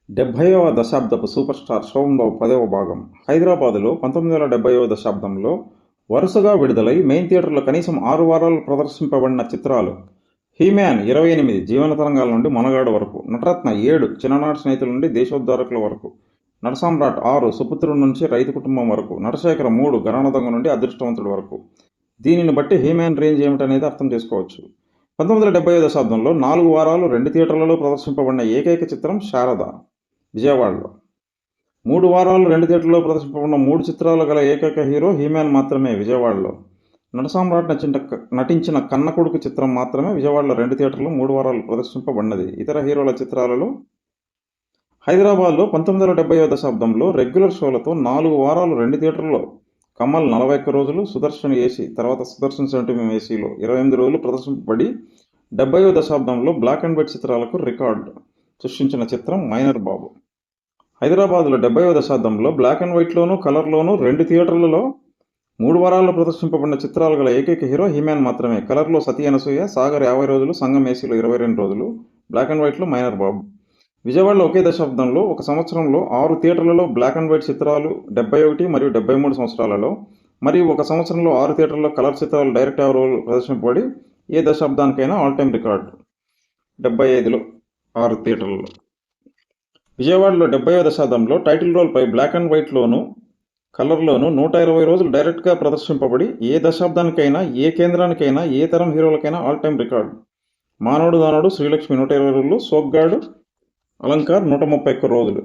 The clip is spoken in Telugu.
70వ దశాబ్దపు సూపర్ స్టార్ శోభన్బాబు 10వ భాగం. హైదరాబాదులో 1970వ దశాబ్దంలో వరుసగా విడుదలై మెయిన్ థియేటర్లో కనీసం 6 వారాలు ప్రదర్శింపబడిన చిత్రాలు: హీ-మ్యాన్ 28 జీవన తరంగాల నుండి మొనగాడు వరకు, నటరత్న 7 చిన్ననాటి స్నేహితుల నుండి దేశోద్ధారకుల వరకు, నటసామ్రాట్ 6 సుపుత్రుడి నుంచి రైతు కుటుంబం వరకు, నటశేఖర 3 ఘరానా దొంగ నుండి అదృష్టవంతుడి వరకు. దీనిని బట్టి హీ-మ్యాన్ రేంజ్ ఏమిటనేది అర్థం చేసుకోవచ్చు. 1970వ దశాబ్దంలో 4 వారాలు 2 థియేటర్లలో ప్రదర్శింపబడిన ఏకైక చిత్రం శారద, విజయవాడలో. 3 వారాలు 2 థియేటర్లలో ప్రదర్శింపబడిన 3 చిత్రాలు గల ఏకైక హీరో హీ-మ్యాన్ మాత్రమే, విజయవాడలో. నటసామ్రాట్ నటించిన కన్న కొడుకు చిత్రం మాత్రమే విజయవాడలో 2 థియేటర్లు 3 వారాలు ప్రదర్శింపబడినది. ఇతర హీరోల చిత్రాలలో హైదరాబాద్లో 1970వ దశాబ్దంలో రెగ్యులర్ షోలతో 4 వారాలు 2 థియేటర్లలో కమల్ 41 రోజులు, సుదర్శన్ ఏసీ, తర్వాత సుదర్శన్ 70mm ఏసీలో 28 రోజులు ప్రదర్శింపబడి 70వ దశాబ్దంలో బ్లాక్ అండ్ వైట్ చిత్రాలకు రికార్డు సృష్టించిన చిత్రం మైనర్ బాబు. హైదరాబాద్లో 70వ దశాబ్దంలో బ్లాక్ అండ్ వైట్లోనూ కలర్లోనూ 2 థియేటర్లలో 3 వారాల్లో ప్రదర్శింపబడిన చిత్రాలు గల ఏకైక హీరో హీ-మ్యాన్ మాత్రమే. కలర్లో సతీ అనసూయ, సాగర్ 50 రోజులు, సంగం ఏసీలో 22 రోజులు, బ్లాక్ అండ్ వైట్లో మైనర్ బాబు. విజయవాడలో ఒకే దశాబ్దంలో ఒక సంవత్సరంలో 6 థియేటర్లలో బ్లాక్ అండ్ వైట్ చిత్రాలు 71 మరియు 73 సంవత్సరాలలో, మరియు ఒక సంవత్సరంలో 6 థియేటర్లలో కలర్ చిత్రాలు డైరెక్ట్ 50 రోజులు ప్రదర్శింపబడి ఏ దశాబ్దానికైనా ఆల్ టైమ్ రికార్డు. 75లో 6 థియేటర్లలో. విజయవాడలో 70వ దశాబ్దంలో టైటిల్ రోల్పై బ్లాక్ అండ్ వైట్లోనూ కలర్లోనూ 120 రోజులు డైరెక్ట్గా ప్రదర్శింపబడి ఏ దశాబ్దానికైనా, ఏ కేంద్రానికైనా, ఏ తరం హీరోలకైనా ఆల్ టైమ్ రికార్డు. మానవుడు దానవుడు, శ్రీలక్ష్మి 120 రోజులు, సోగ్గాడు, అలంకార్ 131 రోజులు.